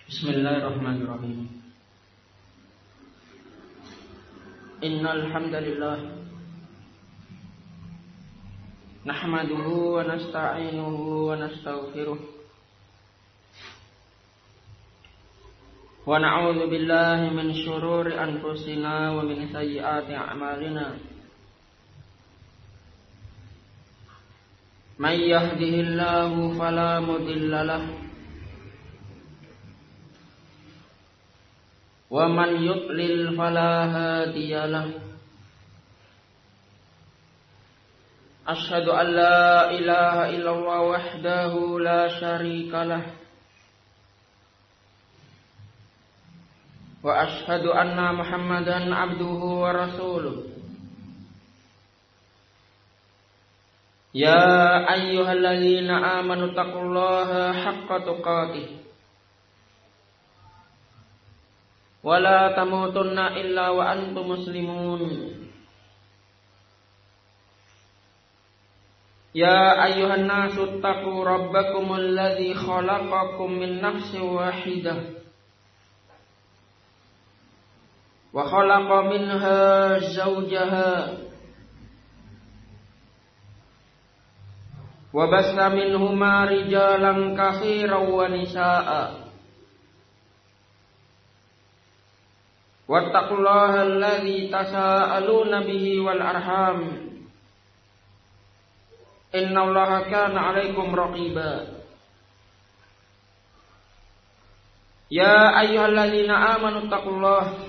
Bismillahirrahmanirrahim. Innal hamdalillah nahmaduhu wa nasta'inuhu wa nastaghfiruh wa na'udzu billahi min syururi anfusina wa min sayyiati a'malina. May yahdihillahu fala mudilla lahu wa man yudlil fala hadiya lahu. Asyhadu an la ilaha illallah wahdahu la syarika lah wa asyhadu anna Muhammadan abduhu wa rasuluh. Ya ayyuhalladzina amanu taqullaha haqqa tuqatih wa la tamutunna illa wa antum muslimun. Ya ayyuhan nasu taqu rabbakumul ladzi khalaqakum min nafsin wahidah wa khalaqa minha zawjaha wa bassa minhuma rijalan katsiran wa nisaa'a. Wattaqullaha alladzi tasaaluna bihi wal arham. Innallaha kana 'alaikum raqiba. Ya ayyuhalladzina amanu taqullaha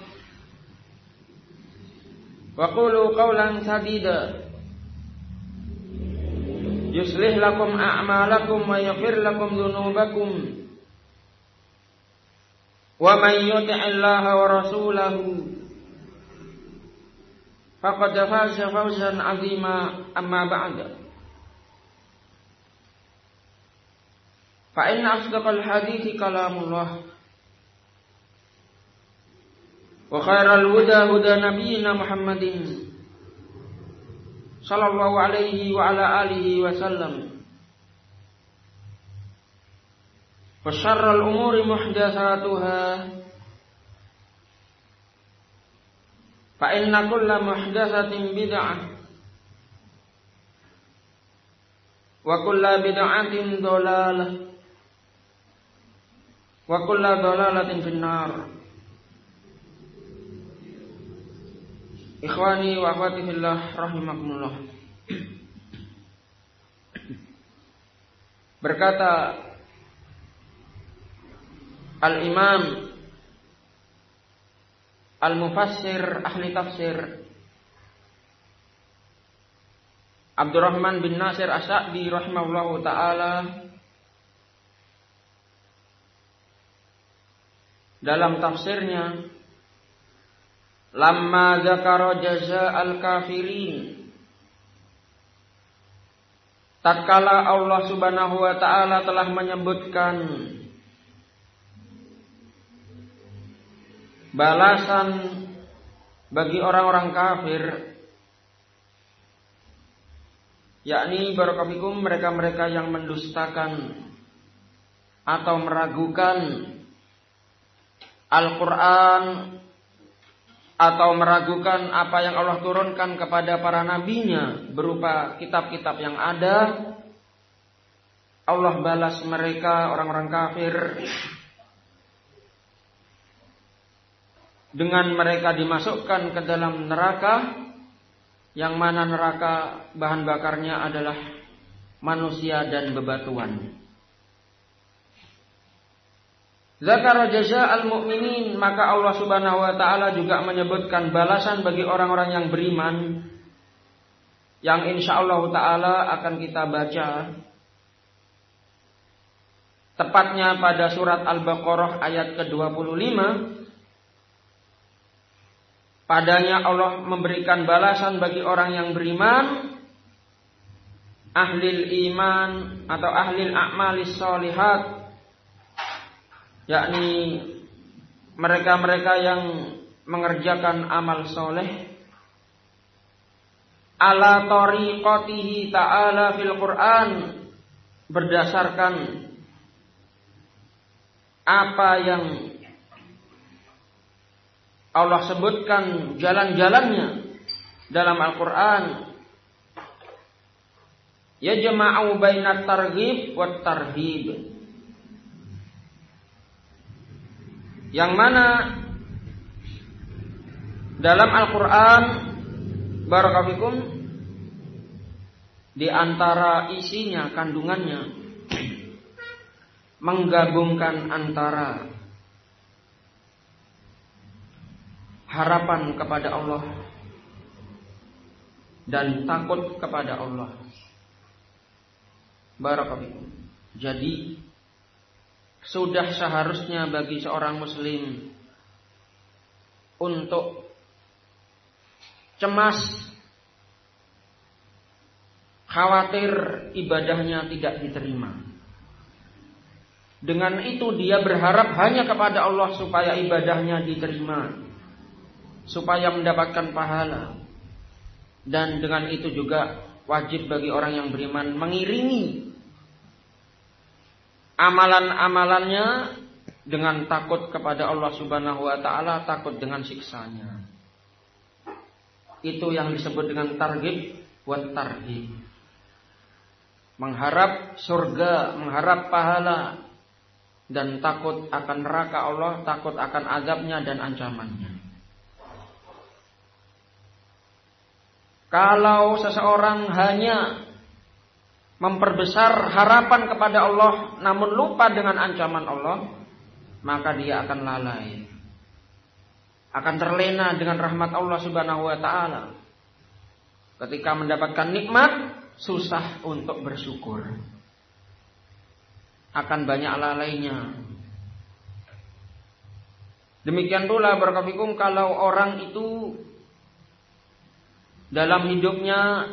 wa qulu qawlan sadida yuslih lakum a'malakum wa yaghfir lakum dzunubakum. Wa may yuti'illaha wa rasulahu faqad faza fawzan 'azima. Amma ba'da, fa inna asdaqal hadithi kalamullah wa khairal huda huda nabiyyina Muhammadin sallallahu alaihi wa ala alihi wa sallam. Wa syarrul umuri muhdatsatuha fa inna kulla muhdatsatin bid'ah wa kulla bid'atin dhalalah wa kulla dhalalatin finnar. Ikhwani wa akhwati fillah rahimakumullah. Berkata Al-Imam Al-Mufassir ahli tafsir Abdurrahman bin Nasir As-Sa'di rahimahullahu ta'ala dalam tafsirnya, lamma dzakara jazaa'al kafirin, tatkala Allah Subhanahu wa ta'ala telah menyebutkan balasan bagi orang-orang kafir, yakni barakallahu mereka-mereka yang mendustakan atau meragukan Al-Quran atau meragukan apa yang Allah turunkan kepada para nabinya berupa kitab-kitab yang ada. Allah balas mereka, orang-orang kafir, dengan mereka dimasukkan ke dalam neraka, yang mana neraka bahan bakarnya adalah manusia dan bebatuan. Zakara jazaa'al mu'minin, maka Allah Subhanahu wa ta'ala juga menyebutkan balasan bagi orang-orang yang beriman, yang insyaallah ta'ala akan kita baca tepatnya pada surat Al-Baqarah ayat ke-25. Padanya Allah memberikan balasan bagi orang yang beriman, ahlil iman atau ahlil a'malis sholihat, yakni mereka-mereka yang mengerjakan amal soleh, ala tariqatihi ta'ala fil Qur'an, berdasarkan apa yang Allah sebutkan jalan-jalannya dalam Al-Quran, yajma'u bainat targhib wat tarhib, yang mana dalam Al-Quran barakallahu di antara isinya, kandungannya menggabungkan antara harapan kepada Allah dan takut kepada Allah. Barakallahu. Jadi sudah seharusnya bagi seorang muslim untuk cemas, khawatir ibadahnya tidak diterima. Dengan itu dia berharap hanya kepada Allah supaya ibadahnya diterima, supaya mendapatkan pahala. Dan dengan itu juga wajib bagi orang yang beriman mengiringi amalan-amalannya dengan takut kepada Allah Subhanahu wa taala, takut dengan siksanya. Itu yang disebut dengan targhib wa tarhib. Mengharap surga, mengharap pahala, dan takut akan neraka Allah, takut akan azabnya dan ancamannya. Kalau seseorang hanya memperbesar harapan kepada Allah namun lupa dengan ancaman Allah, maka dia akan lalai, akan terlena dengan rahmat Allah Subhanahu wa taala. Ketika mendapatkan nikmat, susah untuk bersyukur, akan banyak lalainya. Demikian pula barakallahu kalau orang itu dalam hidupnya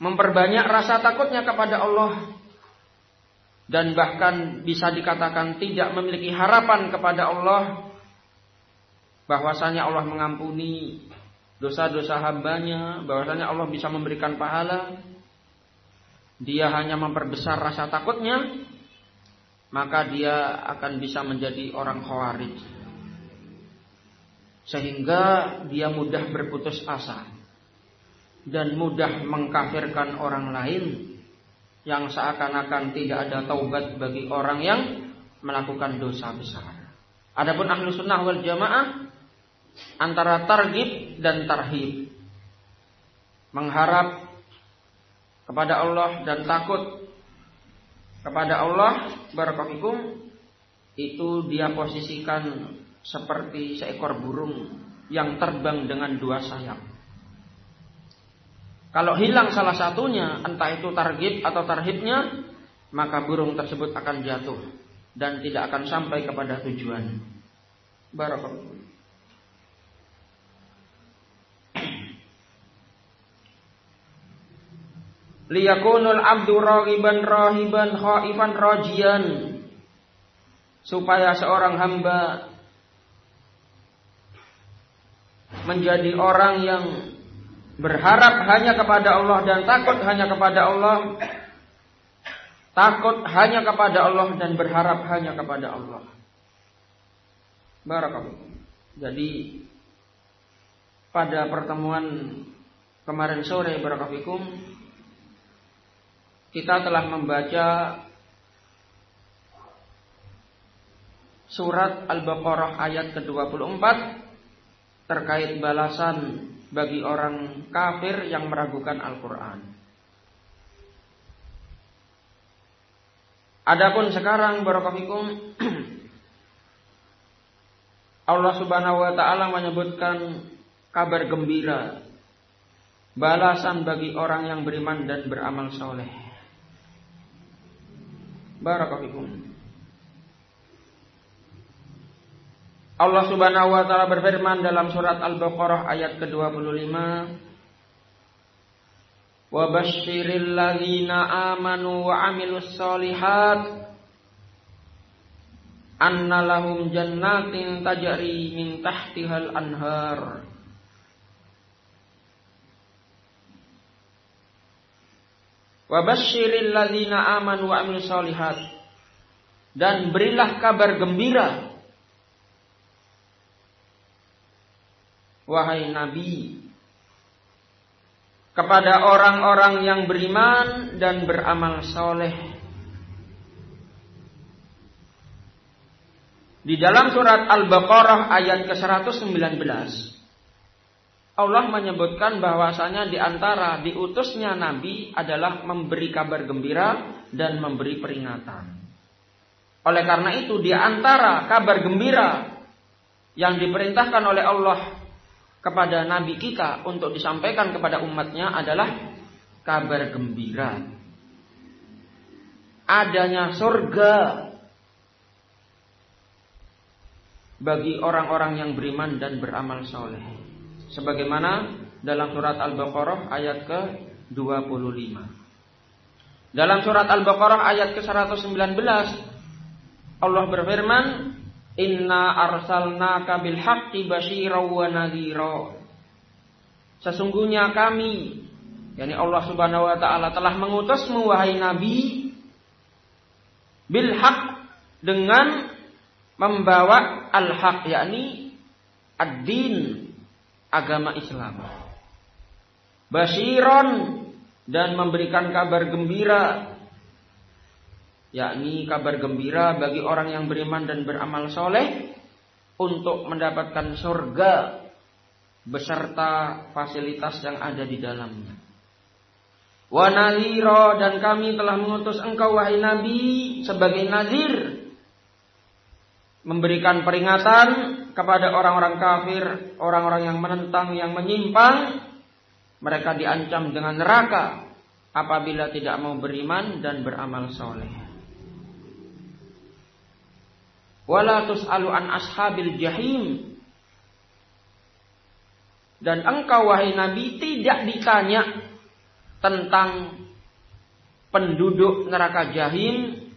memperbanyak rasa takutnya kepada Allah, dan bahkan bisa dikatakan tidak memiliki harapan kepada Allah, bahwasanya Allah mengampuni dosa-dosa hambanya, bahwasanya Allah bisa memberikan pahala, dia hanya memperbesar rasa takutnya, maka dia akan bisa menjadi orang khawarij, sehingga dia mudah berputus asa dan mudah mengkafirkan orang lain, yang seakan-akan tidak ada taubat bagi orang yang melakukan dosa besar. Adapun ahlu sunnah wal jamaah antara targhib dan tarhib, mengharap kepada Allah dan takut kepada Allah barakallahu, itu dia posisikan seperti seekor burung yang terbang dengan dua sayap. Kalau hilang salah satunya, entah itu targhib atau tarhibnya, maka burung tersebut akan jatuh dan tidak akan sampai kepada tujuan. Barakallahu. Liyakunul abdu raghiban rahiban khaifan rajian, supaya seorang hamba menjadi orang yang berharap hanya kepada Allah dan takut hanya kepada Allah, takut hanya kepada Allah dan berharap hanya kepada Allah. Barakallahu. Jadi pada pertemuan kemarin sore barakallahu, kita telah membaca surat Al-Baqarah ayat ke-24 terkait balasan bagi orang kafir yang meragukan Al-Quran. Adapun sekarang barakallahu, Allah Subhanahu wa taala menyebutkan kabar gembira, balasan bagi orang yang beriman dan beramal soleh. Barakallahu. Allah Subhanahu wa taala berfirman dalam surat Al-Baqarah ayat ke-25, "Wa basyiril ladzina amanu wa 'amilus sholihat anna lahum jannatin tajri min tahtihal anhar." Wa basyiril ladzina amanu wa 'amilus sholihat, dan berilah kabar gembira, wahai Nabi, kepada orang-orang yang beriman dan beramal soleh. Di dalam surat Al-Baqarah ayat ke-119, Allah menyebutkan bahwasanya di antara diutusnya Nabi adalah memberi kabar gembira dan memberi peringatan. Oleh karena itu, di antara kabar gembira yang diperintahkan oleh Allah kepada Nabi kita untuk disampaikan kepada umatnya adalah kabar gembira adanya surga bagi orang-orang yang beriman dan beramal soleh, sebagaimana dalam surat Al-Baqarah ayat ke-25. Dalam surat Al-Baqarah ayat ke-119 Allah berfirman, Inna arsalnaka bil haqqi basyira wa nadhira. Sesungguhnya kami, yakni Allah Subhanahu wa taala, telah mengutusmu wahai Nabi bil haqq, dengan membawa al-haq, yakni ad-din, agama Islam. Basyiron, dan memberikan kabar gembira, yakni kabar gembira bagi orang yang beriman dan beramal soleh untuk mendapatkan surga beserta fasilitas yang ada di dalamnya. Wa nadhira, dan kami telah mengutus engkau wahai Nabi sebagai nadhir, memberikan peringatan kepada orang-orang kafir, orang-orang yang menentang, yang menyimpang. Mereka diancam dengan neraka apabila tidak mau beriman dan beramal soleh. Wala tus'alu an ashabil jahim, dan engkau wahai Nabi tidak ditanya tentang penduduk neraka jahim.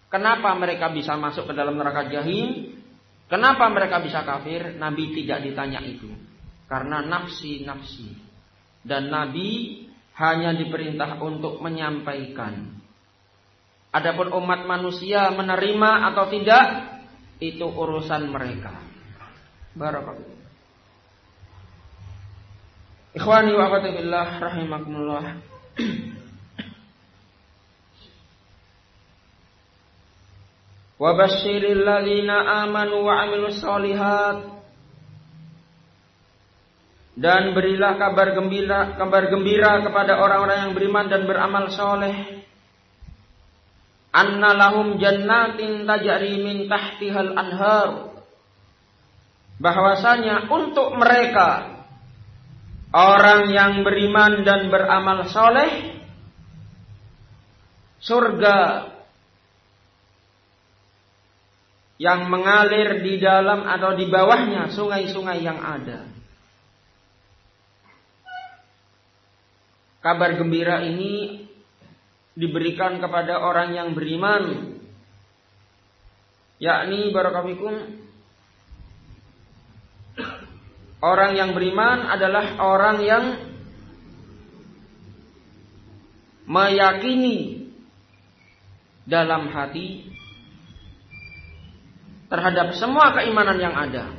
Kenapa mereka bisa masuk ke dalam neraka jahim? Kenapa mereka bisa kafir? Nabi tidak ditanya itu, karena nafsi-nafsi. Dan Nabi hanya diperintah untuk menyampaikan. Adapun umat manusia menerima atau tidak, itu urusan mereka. Barakallahu. Ikhwani wa akhwati fillah rahimakumullah. Wa basyiril ladzina amanu wa 'amilus shalihat, dan berilah kabar gembira kepada orang-orang yang beriman dan beramal soleh. Anna lahum jannatin tajri min tahtihal anhar, bahwasanya untuk mereka orang yang beriman dan beramal soleh, surga yang mengalir di dalam atau di bawahnya sungai-sungai yang ada. Kabar gembira ini diberikan kepada orang yang beriman, yakni barakallahu, orang yang beriman adalah orang yang meyakini dalam hati terhadap semua keimanan yang ada,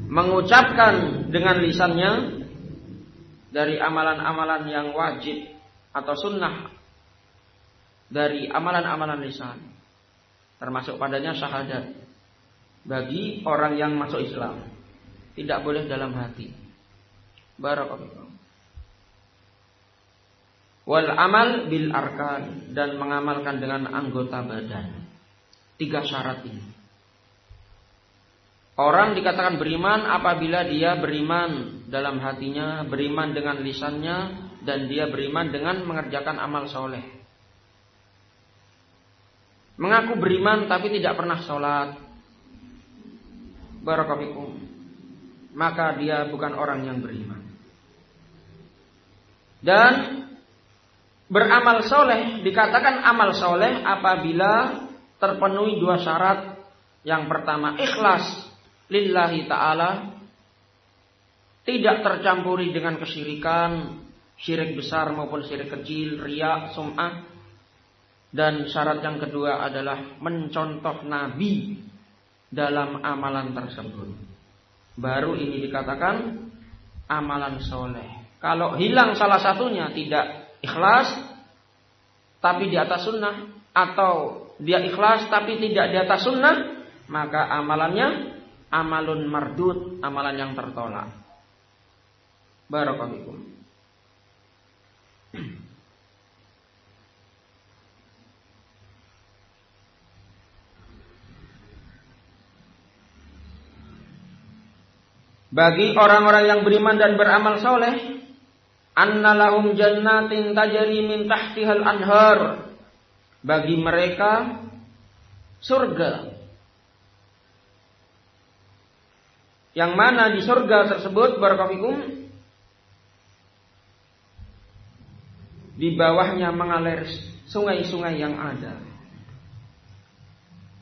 mengucapkan dengan lisannya dari amalan-amalan yang wajib atau sunnah, dari amalan-amalan lisan, termasuk padanya syahadat bagi orang yang masuk Islam. Tidak boleh dalam hati. Barakallahu. Wal amal bil arkan, dan mengamalkan dengan anggota badan. 3 syarat ini. Orang dikatakan beriman apabila dia beriman dalam hatinya, beriman dengan lisannya, dan dia beriman dengan mengerjakan amal soleh. Mengaku beriman tapi tidak pernah sholat, barakallahu, maka dia bukan orang yang beriman. Dan beramal soleh, dikatakan amal soleh apabila terpenuhi 2 syarat. Yang pertama, ikhlas lillahi ta'ala, tidak tercampuri dengan kesyirikan, syirik besar maupun syirik kecil, riya, sum'ah. Dan syarat yang kedua adalah mencontoh Nabi dalam amalan tersebut. Baru ini dikatakan amalan soleh. Kalau hilang salah satunya, tidak ikhlas tapi di atas sunnah, atau dia ikhlas tapi tidak di atas sunnah, maka amalannya amalun mardud, amalan yang tertolak. Barakallahu fikum. Bagi orang-orang yang beriman dan beramal soleh, annalahum jannatin tajri min tahtihal anhar. Bagi mereka surga, yang mana di surga tersebut, barakallahu, di bawahnya mengalir sungai-sungai yang ada.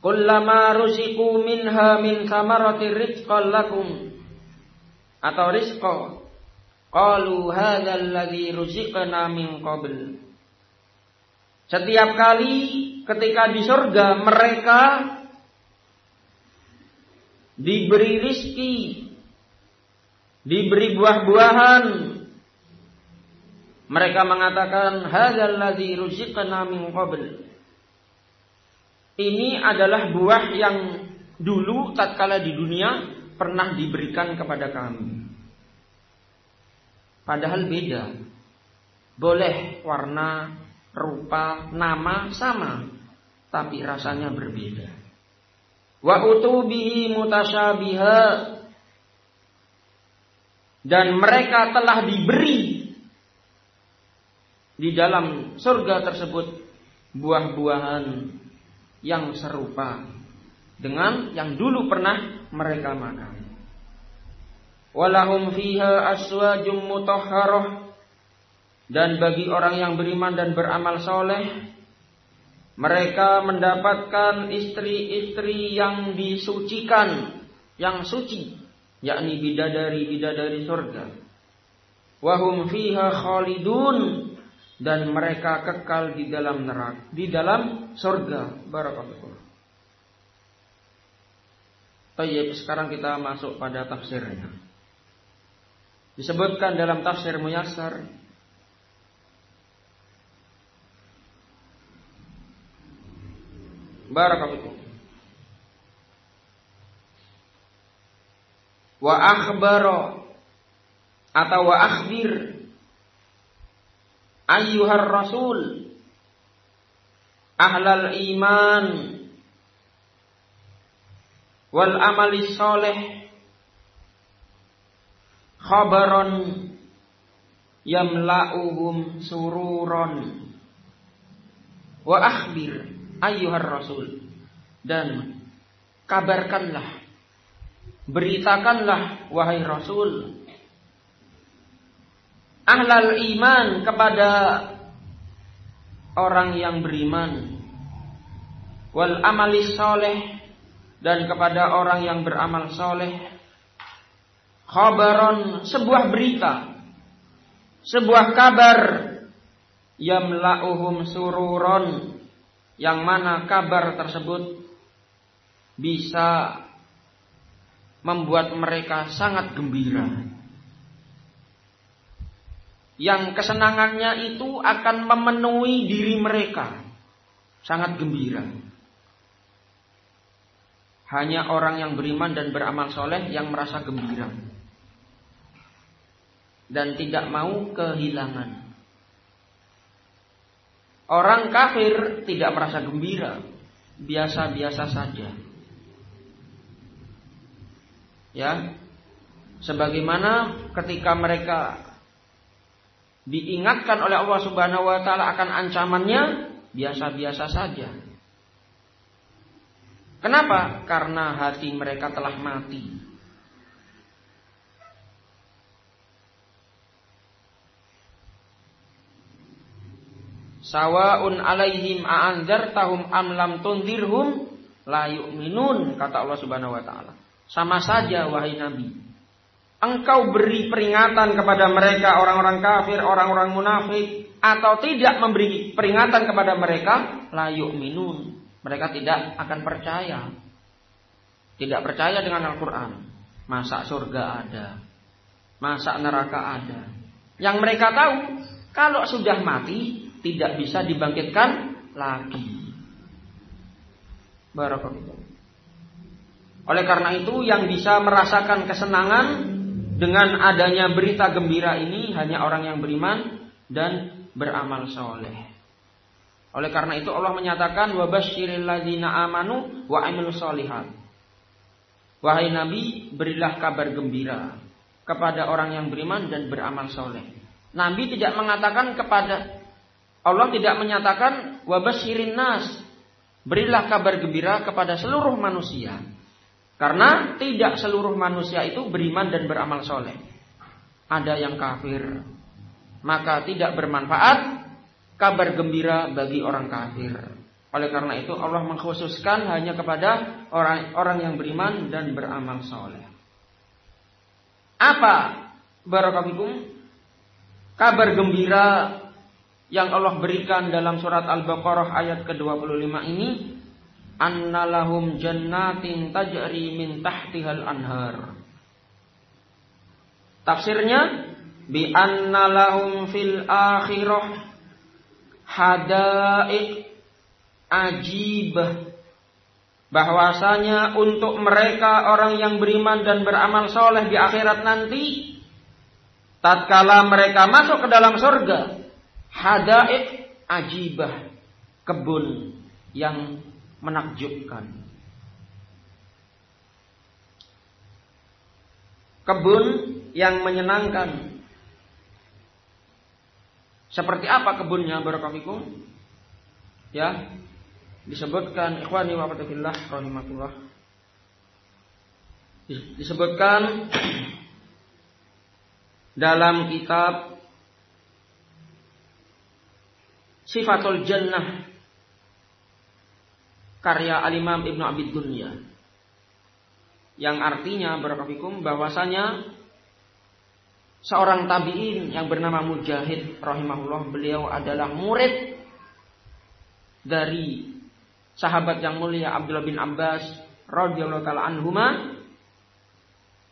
Kullama ruziqu minha min thamarati rizqan lakum, atau rizqa, qalu hadzal ladzi ruziqna min qabl. Setiap kali ketika di surga mereka diberi rizki, diberi buah-buahan, mereka mengatakan hadzal ladzi ruziqna min qabl. Ini adalah buah yang dulu tatkala di dunia pernah diberikan kepada kami. Padahal beda. Boleh warna, rupa, nama sama, tapi rasanya berbeda. Wa utubihi mutasyabiha, dan mereka telah diberi di dalam surga tersebut buah-buahan yang serupa dengan yang dulu pernah mereka makan. Walahum fiha aswajum mutahharah, dan bagi orang yang beriman dan beramal soleh, mereka mendapatkan istri-istri yang disucikan, yang suci, yakni bidadari-bidadari surga. Wahum fiha khalidun, dan mereka kekal di dalam neraka, di dalam surga. Barakallahu. Baik, sekarang kita masuk pada tafsirnya. Disebutkan dalam tafsir Muyassar, barakallahu, wa akhbara atau wa akhbir ayyuhar rasul ahlal iman wal amali soleh khabaron yamla'uhum sururon. Wa akhbir ayyuhar rasul, dan kabarkanlah, beritakanlah wahai rasul, ahlal iman, kepada orang yang beriman, wal amali soleh, dan kepada orang yang beramal soleh, khabaron, sebuah berita, sebuah kabar, yamla'uhum sururon, yang mana kabar tersebut bisa membuat mereka sangat gembira, yang kesenangannya itu akan memenuhi diri mereka, sangat gembira. Hanya orang yang beriman dan beramal soleh yang merasa gembira dan tidak mau kehilangan. Orang kafir tidak merasa gembira, biasa-biasa saja. Ya, sebagaimana ketika mereka diingatkan oleh Allah Subhanahu wa taala akan ancamannya, biasa-biasa saja. Kenapa? Karena hati mereka telah mati. Sawaun alaihim a'anzartahum am lam tunzirhum la yu'minun, kata Allah Subhanahu wa taala. Sama saja wahai Nabi, engkau beri peringatan kepada mereka orang-orang kafir, orang-orang munafik, atau tidak memberi peringatan kepada mereka, la yu'minun. Mereka tidak akan percaya. Tidak percaya dengan Al-Quran. Masa surga ada, masa neraka ada. Yang mereka tahu, kalau sudah mati tidak bisa dibangkitkan lagi. Barakallahu. Oleh karena itu, yang bisa merasakan kesenangan dengan adanya berita gembira ini hanya orang yang beriman dan beramal soleh. Oleh karena itu Allah menyatakan, wa basyiril ladzina amanu wa amilus sholihat. Wahai Nabi, berilah kabar gembira kepada orang yang beriman dan beramal soleh. Nabi tidak mengatakan kepada Allah, tidak menyatakan wa basyirin nas, berilah kabar gembira kepada seluruh manusia. Karena tidak seluruh manusia itu beriman dan beramal soleh. Ada yang kafir, maka tidak bermanfaat kabar gembira bagi orang kafir. Oleh karena itu Allah mengkhususkan hanya kepada orang yang beriman dan beramal soleh. Apa barakallahu kabar gembira yang Allah berikan dalam surat Al-Baqarah ayat ke-25 ini? Annalahum jannatin tajri min tahtihal anhar. Tafsirnya, bi annalahum fil akhirah hada'iq ajibah. Bahwasanya untuk mereka orang yang beriman dan beramal soleh di akhirat nanti, tatkala mereka masuk ke dalam surga, hada'iq ajibah, kebun yang menakjubkan. Kebun yang menyenangkan. Seperti apa kebunnya barakallahu? Ya, disebutkan ikhwani wa fillah rahimakumullah. Disebutkan dalam kitab Sifatul Jannah karya Al-Imam Ibnu Abi Dunya, yang artinya barakallahu bahwasanya seorang tabi'in yang bernama Mujahid rahimahullah, beliau adalah murid dari sahabat yang mulia Abdullah bin Abbas radhiyallahu taala anhuma.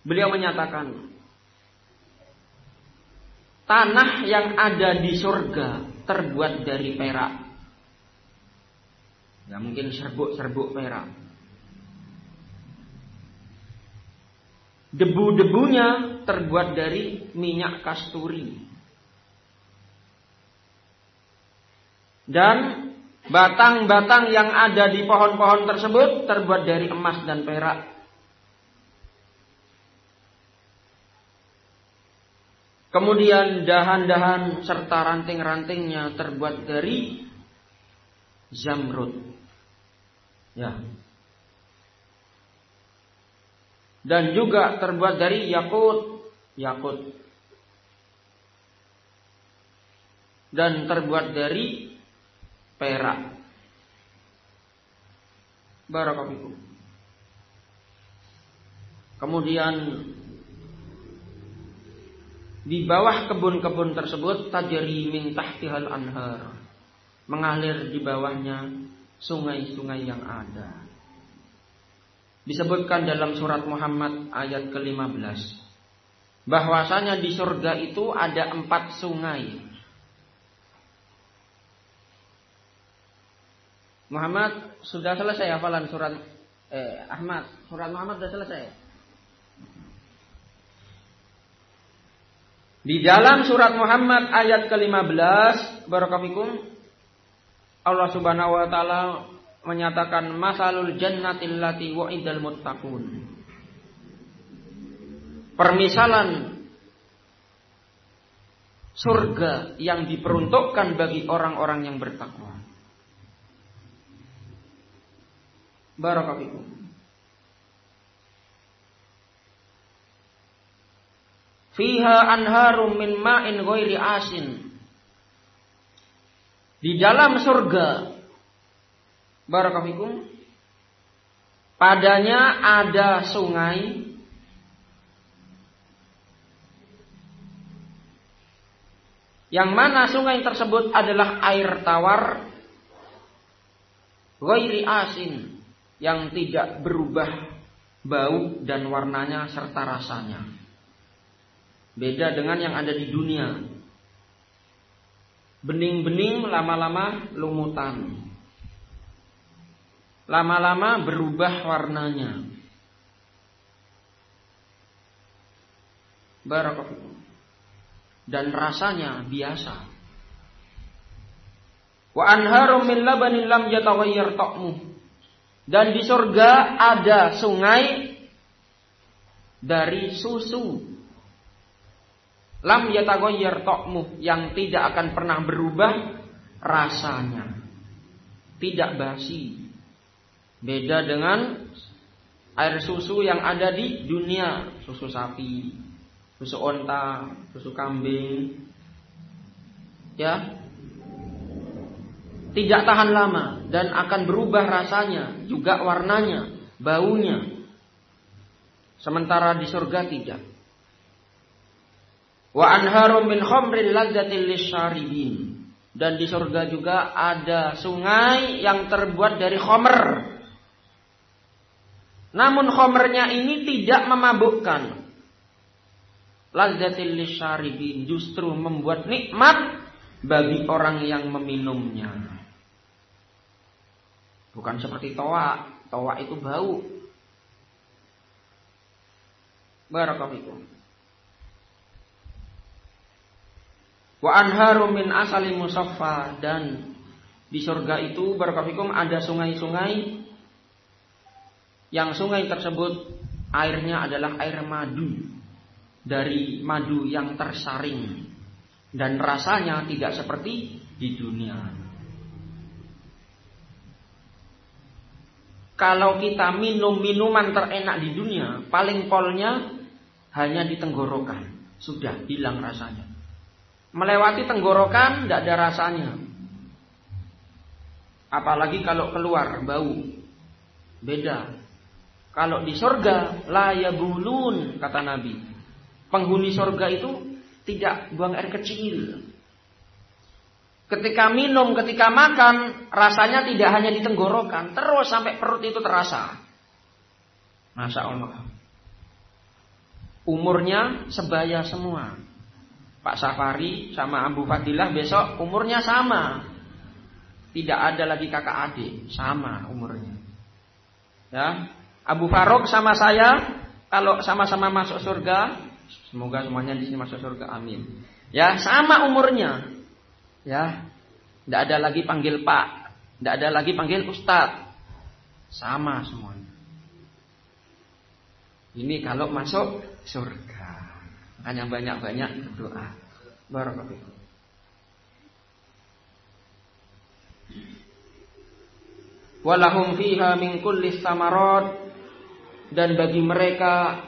Beliau menyatakan, tanah yang ada di surga terbuat dari perak. Ya mungkin serbuk-serbuk perak. Debu-debunya terbuat dari minyak kasturi. Dan batang-batang yang ada di pohon-pohon tersebut terbuat dari emas dan perak. Kemudian dahan-dahan serta ranting-rantingnya terbuat dari zamrud. Ya. Dan juga terbuat dari yakut. Dan terbuat dari perak. Barakallahu. Kemudian di bawah kebun-kebun tersebut tajri min tahtihal anhar, mengalir di bawahnya sungai-sungai yang ada. Disebutkan dalam surat Muhammad ayat ke-15 bahwasanya di surga itu ada 4 sungai. Muhammad sudah selesai hafalan surat Ahmad, surat Muhammad sudah selesai. Di dalam surat Muhammad ayat ke-15 barakallahu Allah Subhanahu wa taala menyatakan masalul jannatil lati wa'idal muttaqun. Permisalan surga yang diperuntukkan bagi orang-orang yang bertakwa. Barakallahu. Fiha anharum min ma'in ghairi asin. Di dalam surga barakallahu padanya ada sungai yang mana sungai tersebut adalah air tawar ghairi asin, yang tidak berubah bau dan warnanya serta rasanya. Beda dengan yang ada di dunia. Bening-bening lama-lama lumutan. Lama-lama berubah warnanya. Barakallahu. Dan rasanya biasa. Wa anharum min labanin lam yataghayyar ta'muh. Dan di surga ada sungai dari susu lam yataghayyar ta'muh, yang tidak akan pernah berubah rasanya. Tidak basi. Beda dengan air susu yang ada di dunia, susu sapi, susu onta, susu kambing. Ya. Tidak tahan lama dan akan berubah rasanya, juga warnanya, baunya. Sementara di surga tidak. Wa anharum min khamrin ladzatil lisyaribin. Dan di surga juga ada sungai yang terbuat dari khamr. Namun khamrnya ini tidak memabukkan. Ladzatil lisyaribin, justru membuat nikmat bagi orang yang meminumnya. Bukan seperti toa. Toa itu bau. Barakallahu. Wa anharum min asali musaffa. Dan di surga itu barakallahu ada sungai-sungai, yang sungai tersebut airnya adalah air madu, dari madu yang tersaring, dan rasanya tidak seperti di dunia. Kalau kita minum minuman terenak di dunia, paling polnya hanya di tenggorokan, sudah hilang rasanya. Melewati tenggorokan tidak ada rasanya. Apalagi kalau keluar bau, beda. Kalau di surga la yabulun, kata Nabi. Penghuni surga itu tidak buang air kecil. Ketika minum, ketika makan, rasanya tidak hanya di tenggorokan, terus sampai perut itu terasa. Masya Allah. Umurnya sebaya semua. Pak Safari sama Abu Fadilah besok umurnya sama. Tidak ada lagi kakak adik, sama umurnya. Ya, Abu Faruk sama saya, kalau sama-sama masuk surga, semoga semuanya di sini masuk surga, amin. Ya, sama umurnya. Ya, tidak ada lagi panggil Pak, tidak ada lagi panggil Ustadz, sama semuanya. Ini kalau masuk surga, makanya banyak-banyak berdoa. Barakallahu. Walahum fiha min kulli samarat, dan bagi mereka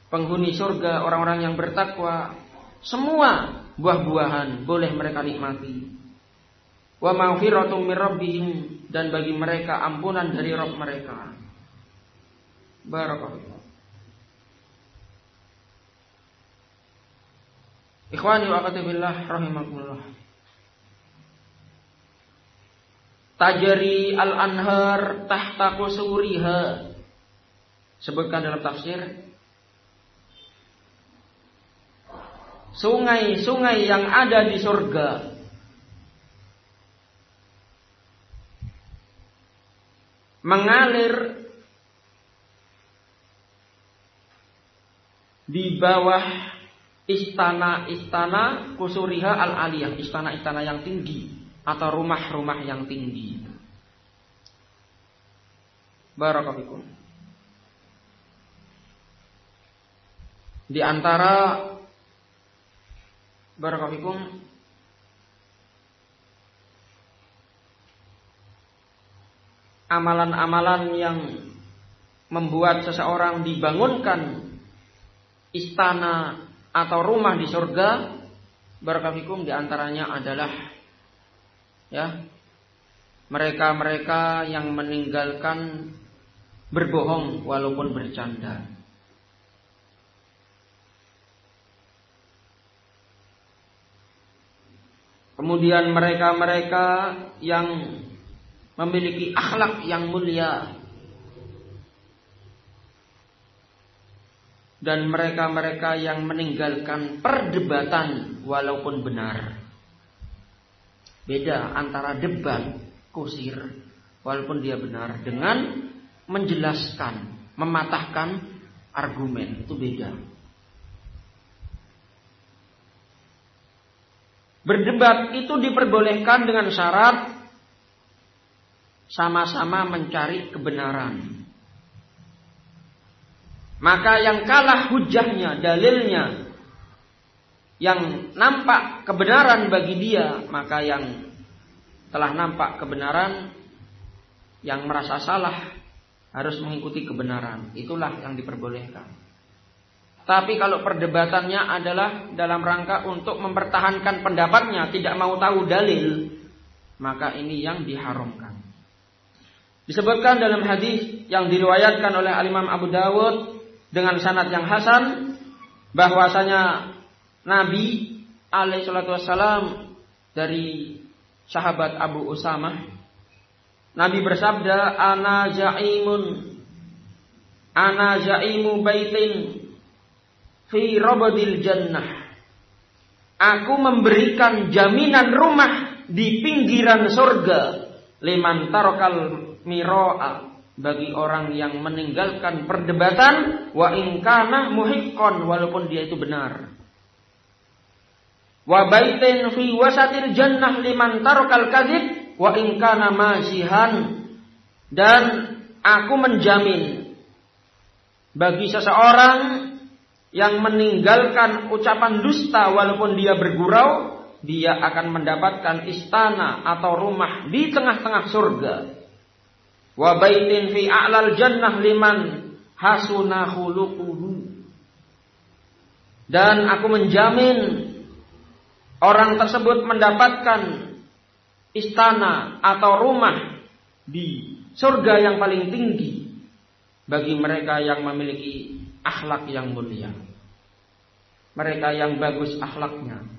penghuni surga, orang-orang yang bertakwa, semua buah-buahan boleh mereka nikmati. Wa maghfiratum mir rabbihim, dan bagi mereka ampunan dari Rabb mereka. Barakallahu. Ikhwani wa akhwati billah rahimakumullah. Tajri al-anhar tahta qusuriha. Sebutkan dalam tafsir, sungai-sungai yang ada di surga mengalir di bawah istana-istana kusuriha al-aliyah, istana-istana yang tinggi atau rumah-rumah yang tinggi. Barakallahu. Di antara barakallahu amalan-amalan yang membuat seseorang dibangunkan istana atau rumah di surga, barakallahu, di antaranya adalah ya, mereka-mereka yang meninggalkan berbohong walaupun bercanda. Kemudian mereka-mereka yang memiliki akhlak yang mulia, dan mereka-mereka yang meninggalkan perdebatan walaupun benar. Beda antara debat kusir walaupun dia benar dengan menjelaskan, mematahkan argumen, itu beda. Berdebat itu diperbolehkan dengan syarat sama-sama mencari kebenaran. Maka yang kalah hujahnya, dalilnya, yang nampak kebenaran bagi dia, maka yang telah nampak kebenaran, yang merasa salah harus mengikuti kebenaran. Itulah yang diperbolehkan. Tapi kalau perdebatannya adalah dalam rangka untuk mempertahankan pendapatnya, tidak mau tahu dalil, maka ini yang diharamkan. Disebutkan dalam hadis yang diriwayatkan oleh Al-Imam Abu Dawud dengan sanad yang hasan, bahwasanya Nabi alaihi salatu wassalam dari sahabat Abu Usamah, Nabi bersabda, ana zaimu baitin fi rabdil jannah. Aku memberikan jaminan rumah di pinggiran surga liman tarakal miraa, bagi orang yang meninggalkan perdebatan, wa in kana muhiqqan, walaupun dia itu benar. Wa baitin fi wasatil jannah liman tarakal kadzib wa in kana mazihan, dan aku menjamin bagi seseorang yang meninggalkan ucapan dusta walaupun dia bergurau, dia akan mendapatkan istana atau rumah di tengah-tengah surga. Wa baitin fi a'lal jannah liman hasuna khuluquhu, dan aku menjamin orang tersebut mendapatkan istana atau rumah di surga yang paling tinggi bagi mereka yang memiliki akhlak yang mulia, mereka yang bagus akhlaknya.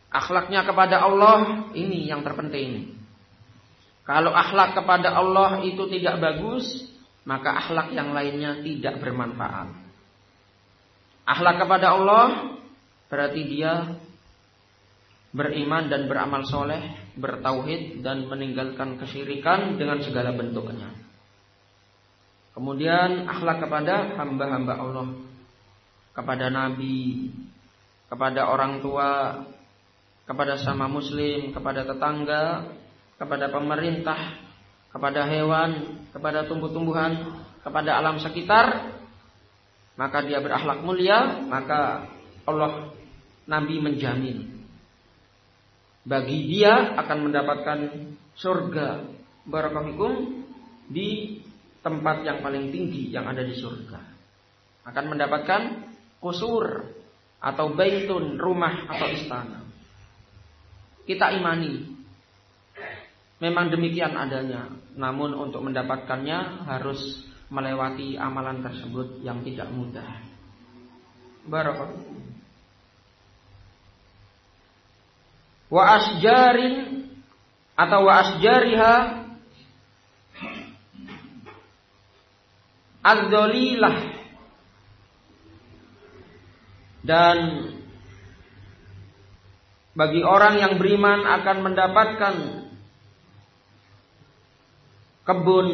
Akhlaknya kepada Allah, ini yang terpenting. Kalau akhlak kepada Allah itu tidak bagus, maka akhlak yang lainnya tidak bermanfaat. Akhlak kepada Allah berarti dia beriman dan beramal soleh, bertauhid dan meninggalkan kesyirikan dengan segala bentuknya. Kemudian akhlak kepada hamba-hamba Allah, kepada Nabi, kepada orang tua, kepada sama muslim, kepada tetangga, kepada pemerintah, kepada hewan, kepada tumbuh-tumbuhan, kepada alam sekitar, maka dia berakhlak mulia, maka Allah, Nabi menjamin bagi dia akan mendapatkan surga, barakallahu di tempat yang paling tinggi yang ada di surga. Akan mendapatkan kusur atau baitun, rumah atau istana. Kita imani memang demikian adanya, namun untuk mendapatkannya harus melewati amalan tersebut yang tidak mudah. Barakallahu. Wa asjarin atau wa asjariha az-dzalilah, dan bagi orang yang beriman akan mendapatkan kebun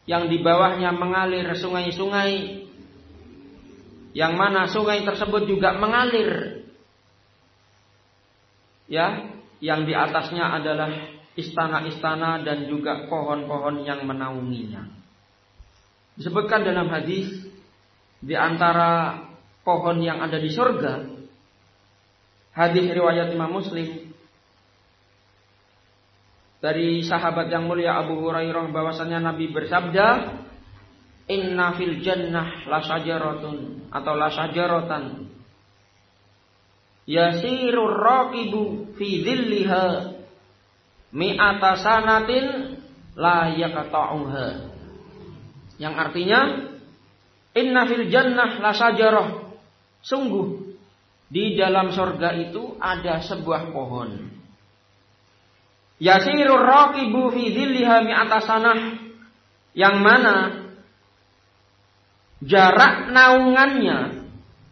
yang di bawahnya mengalir sungai-sungai, yang mana sungai tersebut juga mengalir, ya, yang di atasnya adalah istana-istana dan juga pohon-pohon yang menaunginya. Disebutkan dalam hadis, di antara pohon yang ada di surga, hadis riwayat Imam Muslim dari sahabat yang mulia Abu Hurairah, bahwasanya Nabi bersabda, inna fil jannah la syajaratun atau la syajaratan yasirur raqibu fi dhilliha mi'ata sanatin la yaqta'uha, yang artinya inna fil jannah la syajarah, sungguh di dalam surga itu ada sebuah pohon Yasirur raqibu fi dhilliha mi'ata sanah, yang mana jarak naungannya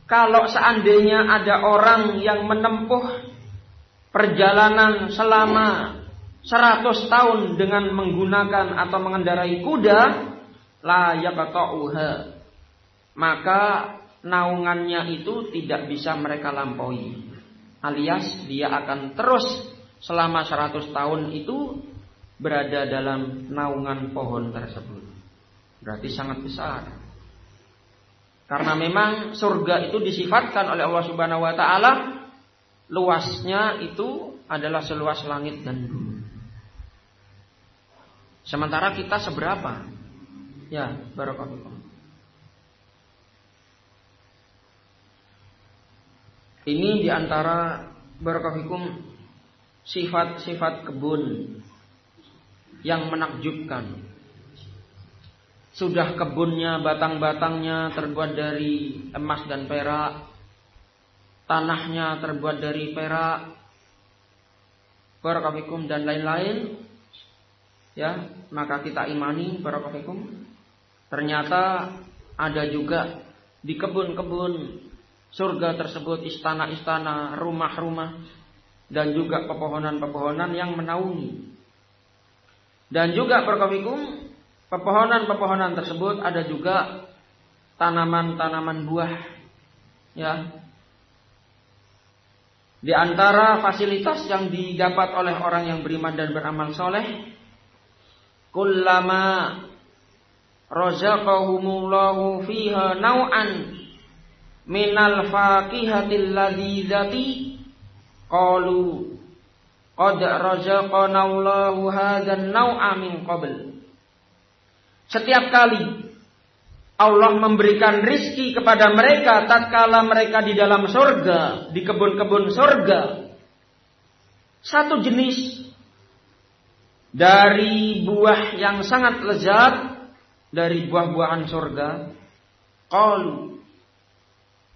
kalau seandainya ada orang yang menempuh perjalanan selama 100 tahun dengan menggunakan atau mengendarai kuda, la yaqta'uha, maka naungannya itu tidak bisa mereka lampaui, alias dia akan terus selama 100 tahun itu berada dalam naungan pohon tersebut. Berarti sangat besar. Karena memang surga itu disifatkan oleh Allah Subhanahu wa taala luasnya itu adalah seluas langit dan bumi. Sementara kita seberapa? Ya, barakallahu. Ini diantara barakallahu sifat-sifat kebun yang menakjubkan. Sudah kebunnya, batang-batangnya terbuat dari emas dan perak, tanahnya terbuat dari perak, barakallahu dan lain-lain. Ya, maka kita imani barakallahu. Ternyata ada juga di kebun-kebun surga tersebut istana-istana, rumah-rumah, dan juga pepohonan-pepohonan yang menaungi. Dan juga barakallahu pepohonan-pepohonan tersebut ada juga tanaman-tanaman buah. Ya. Di antara fasilitas yang didapat oleh orang yang beriman dan beramal soleh, kullama razaqahumullahu fiha naw'an minal faqihatil ladzati qalu qad razaqanallahu hadzal naw'a min qabl. Setiap kali Allah memberikan rizki kepada mereka tatkala mereka di dalam surga, di kebun-kebun surga, satu jenis dari buah yang sangat lezat dari buah-buahan surga, qalu,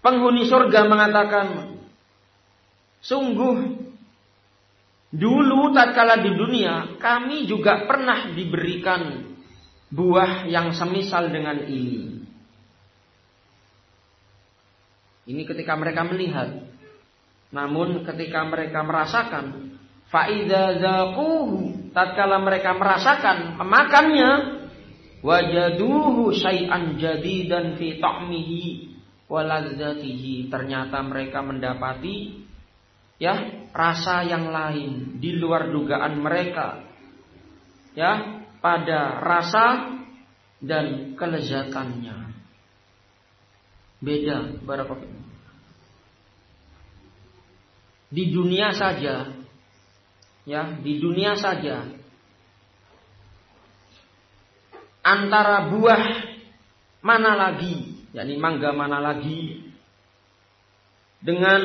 penghuni surga mengatakan, sungguh dulu tatkala di dunia kami juga pernah diberikan buah yang semisal dengan ini. Ini ketika mereka melihat. Namun ketika mereka merasakan, fa'idza zaquhu, tatkala mereka merasakan memakannya, wajaduhu syai'an jadidan fi ta'mihi wa ladzatihi, ternyata mereka mendapati rasa yang lain di luar dugaan mereka. Ya, pada rasa dan kelezatannya. Beda barakallahu. Di dunia saja, di dunia saja antara buah mana lagi, yakni mangga mana lagi, dengan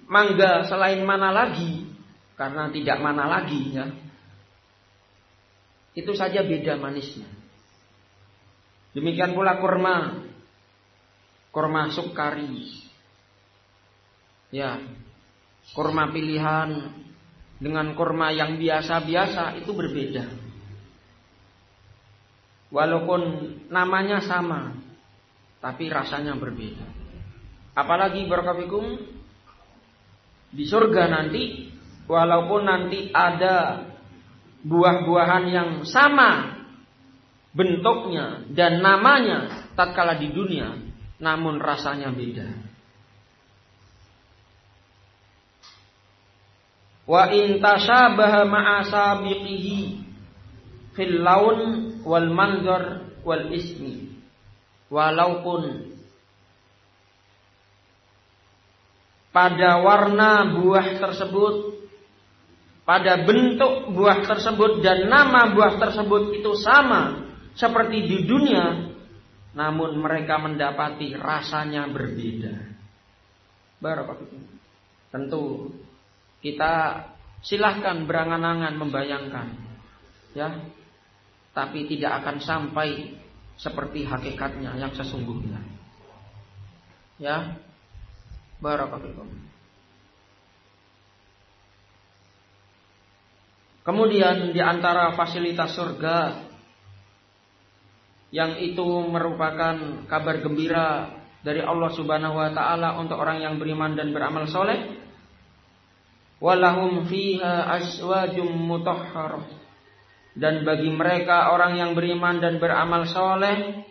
mangga selain mana lagi, karena tidak mana lagi ya. Itu saja beda manisnya. Demikian pula kurma sukari. Ya, kurma pilihan dengan kurma yang biasa-biasa itu berbeda. Walaupun namanya sama, tapi rasanya berbeda. Apalagi barakallahu di surga nanti, walaupun nanti ada buah-buahan yang sama bentuknya dan namanya tatkala di dunia, namun rasanya beda. Wa in tashabaha ma'a sabiqihi fil laun wal manzar wal ismi, walaupun pada warna buah tersebut, pada bentuk buah tersebut dan nama buah tersebut itu sama seperti di dunia, namun mereka mendapati rasanya berbeda. Barakallahu. Tentu kita silahkan berangan-angan membayangkan, ya, tapi tidak akan sampai seperti hakikatnya yang sesungguhnya. Ya, barakallahu. Kemudian di antara fasilitas surga yang itu merupakan kabar gembira dari Allah Subhanahu wa taala untuk orang yang beriman dan beramal soleh, walahum fiha azwajum mutahharah, dan bagi mereka orang yang beriman dan beramal soleh,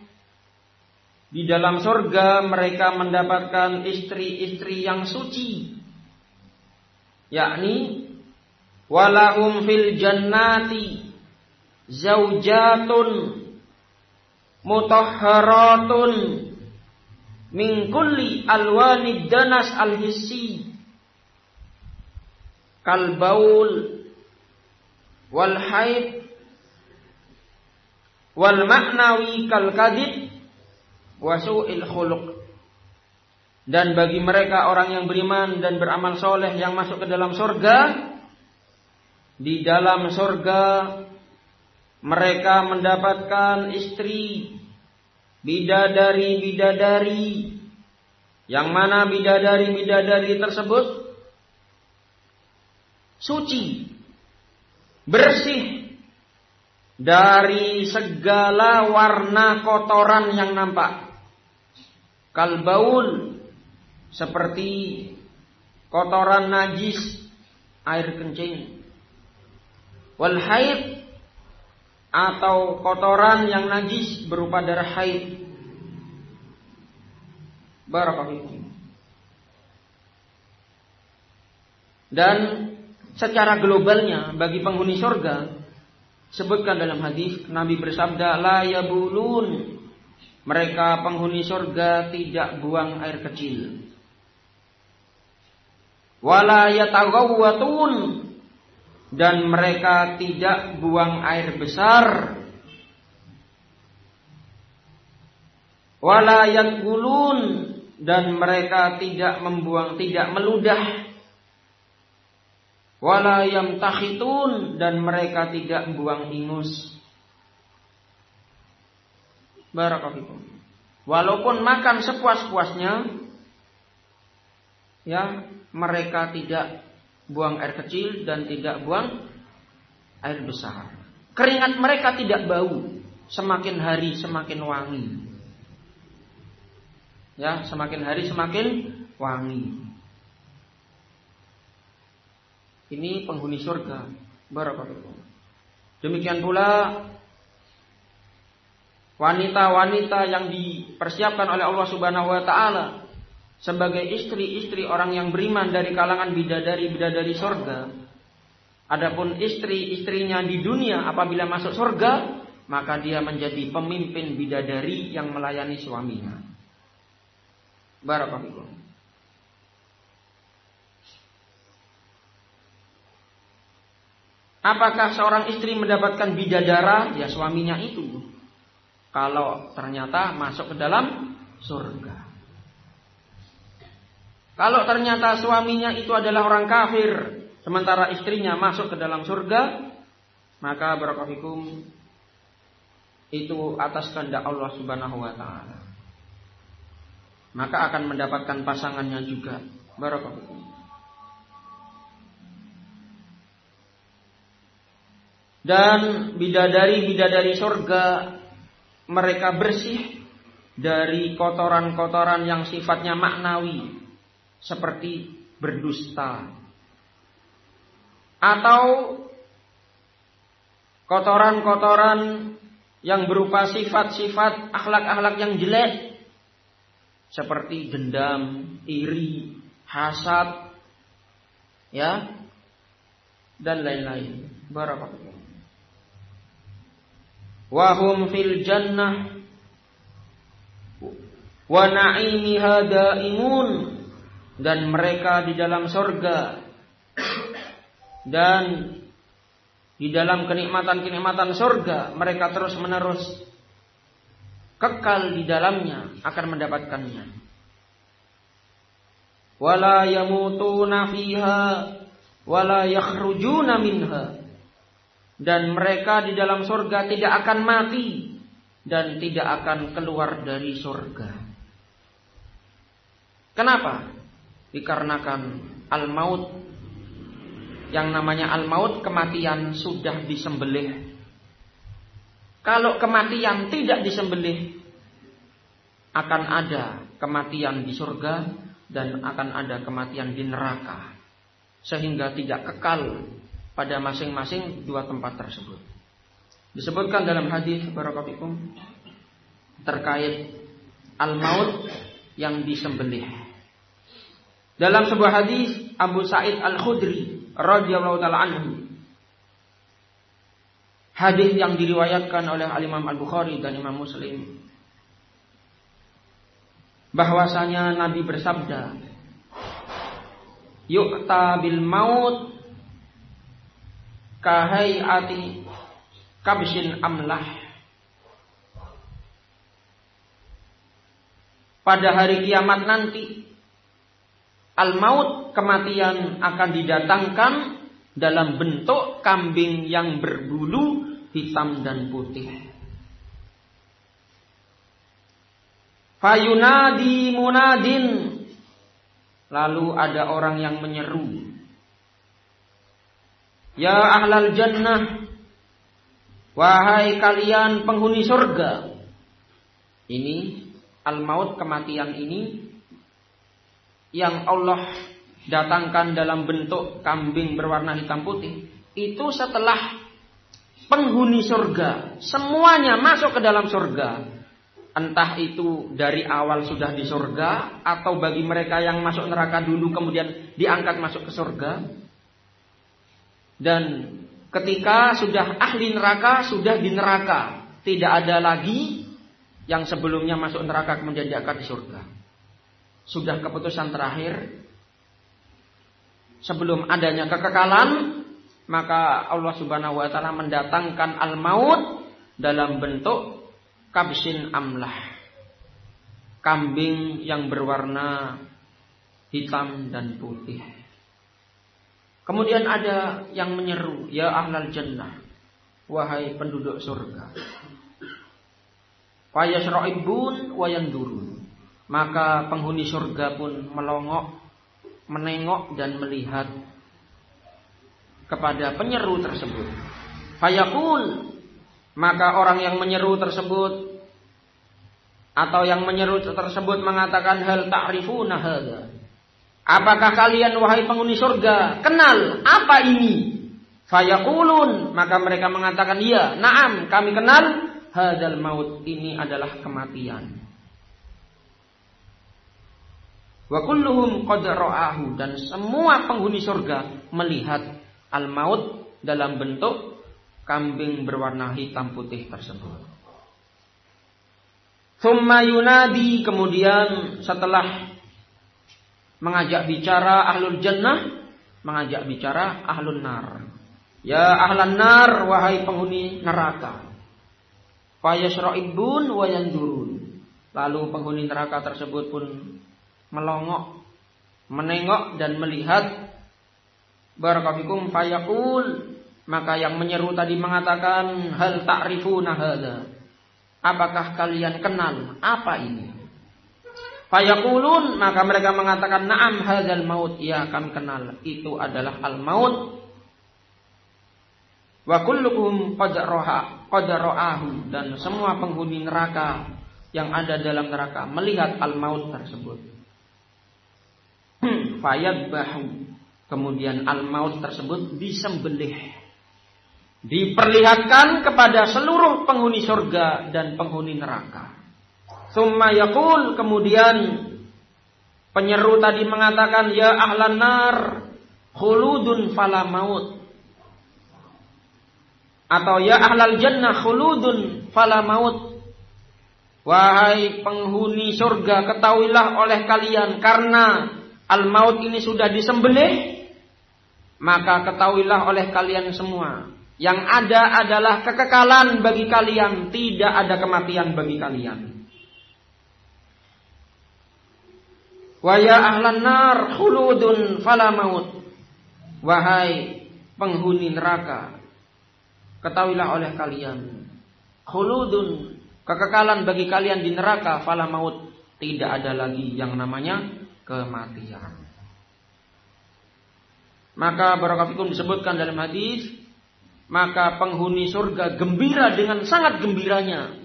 di dalam surga mereka mendapatkan istri-istri yang suci, yakni walahum fil jannati zaujatun mutahharatun min kulli alwanid danas al-hissi kal baul wal haid wal ma'nawi kal kadhib wa su'il khuluq. Dan bagi mereka orang yang beriman dan beramal soleh yang masuk ke dalam surga, di dalam surga mereka mendapatkan istri bidadari-bidadari, yang mana bidadari-bidadari tersebut suci, bersih dari segala warna kotoran yang nampak. Kalbaul, seperti kotoran najis, air kencing. Wal haid, atau kotoran yang najis berupa darah haid. Barakallahu. Dan secara globalnya bagi penghuni surga, sebutkan dalam hadis Nabi bersabda, la yabulun, mereka penghuni surga tidak buang air kecil. Wala yataghawwatun, dan mereka tidak buang air besar. Wala yaqulun, dan mereka tidak meludah. Wala yamtakhitun, dan mereka tidak buang ingus. Barakallahu. Walaupun makan sepuas-puasnya, ya, mereka tidak buang air kecil dan tidak buang air besar. Keringat mereka tidak bau, semakin hari semakin wangi. Ya, semakin hari semakin wangi. Ini penghuni surga. Barakallahu. Demikian pula wanita-wanita yang dipersiapkan oleh Allah Subhanahu wa taala sebagai istri-istri orang yang beriman dari kalangan bidadari-bidadari surga. Adapun istri-istrinya di dunia apabila masuk surga, maka dia menjadi pemimpin bidadari yang melayani suaminya. Barakallahu. Apakah seorang istri mendapatkan bidadara? Ya, suaminya itu, kalau ternyata masuk ke dalam surga. Kalau ternyata suaminya itu adalah orang kafir, sementara istrinya masuk ke dalam surga, maka barakallahu itu atas kehendak Allah Subhanahu wa taala. Maka akan mendapatkan pasangannya juga. Barakallahu. Dan bidadari-bidadari surga, mereka bersih dari kotoran-kotoran yang sifatnya maknawi, seperti berdusta, atau kotoran-kotoran yang berupa sifat-sifat akhlak-akhlak yang jelek, seperti dendam, iri, hasad, ya, dan lain-lain. Barakallahu. Wa hum fil jannah wa na'imiha daimun, dan mereka di dalam surga dan di dalam kenikmatan-kenikmatan surga mereka terus-menerus kekal di dalamnya, akan mendapatkannya. Wala yamutuna fiha wala yakhrujuna minha, dan mereka di dalam surga tidak akan mati dan tidak akan keluar dari surga. Kenapa? Dikarenakan al-maut yang namanya al-maut, kematian sudah disembelih. Kalau kematian tidak disembelih, akan ada kematian di surga dan akan ada kematian di neraka, sehingga tidak kekal pada masing-masing dua tempat tersebut. Disebutkan dalam hadis barakallahu terkait al-maut yang disembelih. Dalam sebuah hadis Abu Sa'id Al-Khudri radhiyallahu taala anhu, hadis yang diriwayatkan oleh Imam Al-Bukhari dan Imam Muslim, bahwasanya Nabi bersabda, yu'ta bil maut kahayati kabshin amlah. Pada hari kiamat nanti, al-maut, kematian, akan didatangkan dalam bentuk kambing yang berbulu hitam dan putih. Fayunadi munadin, lalu ada orang yang menyeru, ya ahlal jannah, wahai kalian penghuni surga. Ini al-maut, kematian ini yang Allah datangkan dalam bentuk kambing berwarna hitam putih, itu setelah penghuni surga semuanya masuk ke dalam surga. Entah itu dari awal sudah di surga, atau bagi mereka yang masuk neraka dulu kemudian diangkat masuk ke surga. Dan ketika sudah ahli neraka, sudah di neraka, tidak ada lagi yang sebelumnya masuk neraka kemudian diangkat di surga. Sudah keputusan terakhir. Sebelum adanya kekekalan, maka Allah Subhanahu wa taala mendatangkan al-maut dalam bentuk kabshin amlah, kambing yang berwarna hitam dan putih. Kemudian ada yang menyeru, ya ahlal jannah, wahai penduduk surga. Fayasra'ibun wa yandurun, maka penghuni surga pun melongok, menengok dan melihat kepada penyeru tersebut. Fayaqul, maka orang yang menyeru tersebut atau yang menyeru tersebut mengatakan, hal ta'rifuna hadza, apakah kalian wahai penghuni surga kenal apa ini? Fayaqulun, maka mereka mengatakan, ya, na'am, kami kenal. Hadzal maut, ini adalah kematian. Wa kulluhum qad ra'ahu, dan semua penghuni surga melihat al-maut dalam bentuk kambing berwarna hitam putih tersebut. Tsumma yunadi, kemudian setelah mengajak bicara ahlul jannah, mengajak bicara ahlun nar. Ya ahlan nar, wahai penghuni neraka. Fayasra'ibun wa yandurun, lalu penghuni neraka tersebut pun melongok, menengok dan melihat. Barakallahu fayaqul, maka yang menyeru tadi mengatakan, hal ta'rifuna hadza, apakah kalian kenal apa ini? Fayaqulun, maka mereka mengatakan, na'am hadzal maut, ya kami kenal, itu adalah al-maut. Wa kullukum qad ra'ahu, dan semua penghuni neraka yang ada dalam neraka melihat al-maut tersebut. Fayadbahu, kemudian al-maut tersebut disembelih, diperlihatkan kepada seluruh penghuni surga dan penghuni neraka. Tsumma yaqul, kemudian penyeru tadi mengatakan, ya ahlan nar khuludun fala maut, atau ya ahlal jannah khuludun fala maut, wahai penghuni surga ketahuilah oleh kalian, karena al-maut ini sudah disembelih, maka ketahuilah oleh kalian semua, yang ada adalah kekekalan bagi kalian, tidak ada kematian bagi kalian. Wa ya ahlan nar khuludun fala maut, wahai penghuni neraka ketahuilah oleh kalian, khuludun, kekekalan bagi kalian di neraka, fala maut, tidak ada lagi yang namanya kematian. Maka barakallahu disebutkan dalam hadis, maka penghuni surga gembira dengan sangat gembiranya,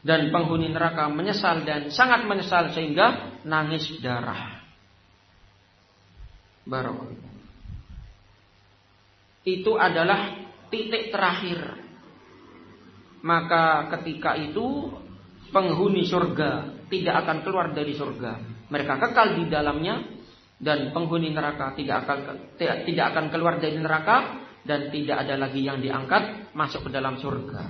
dan penghuni neraka menyesal dan sangat menyesal sehingga nangis darah. Barakallahu. Itu adalah titik terakhir. Maka ketika itu penghuni surga tidak akan keluar dari surga. Mereka kekal di dalamnya, dan penghuni neraka tidak akan keluar dari neraka, dan tidak ada lagi yang diangkat masuk ke dalam surga.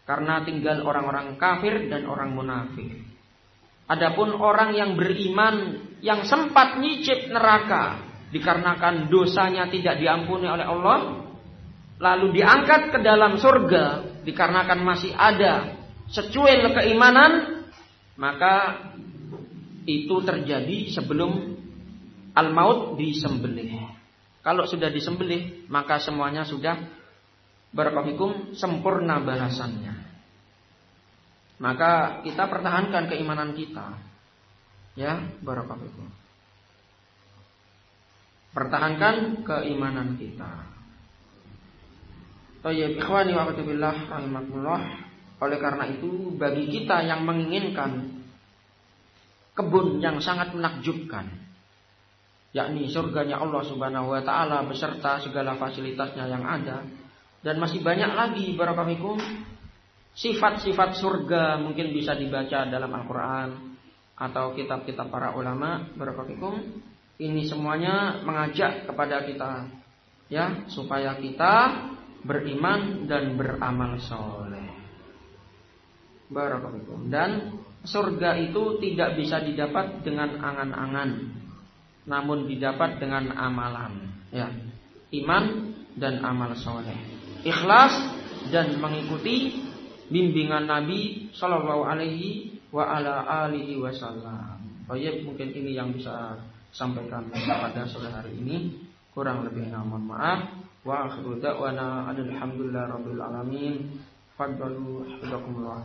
Karena tinggal orang-orang kafir dan orang munafik. Adapun orang yang beriman yang sempat nyicip neraka dikarenakan dosanya tidak diampuni oleh Allah, lalu diangkat ke dalam surga dikarenakan masih ada secuil keimanan, maka itu terjadi sebelum al-maut disembelih. Kalau sudah disembelih, maka semuanya sudah barakallahu sempurna balasannya. Maka kita pertahankan keimanan kita. Ya, barakallahu. Pertahankan keimanan kita. Tayyib ikhwani wa billah rahimakumullah. Oleh karena itu, bagi kita yang menginginkan kebun yang sangat menakjubkan, yakni surganya Allah Subhanahu wa taala beserta segala fasilitasnya yang ada, dan masih banyak lagi barakallahu sifat-sifat surga mungkin bisa dibaca dalam Al-Qur'an atau kitab-kitab para ulama barakallahu. Ini semuanya mengajak kepada kita, ya, supaya kita beriman dan beramal soleh. Barakallahu. Dan surga itu tidak bisa didapat dengan angan-angan, namun didapat dengan amalan, ya, iman dan amal soleh, ikhlas dan mengikuti bimbingan Nabi Shallallahu Alaihi wa ala alihi Wasallam. Baik, mungkin ini yang bisa sampaikan pada sore hari ini. Kurang lebihnya mohon maaf. Wa akhiru da'wana alhamdulillah rabbil alamin. Fadlu hafizakumullah.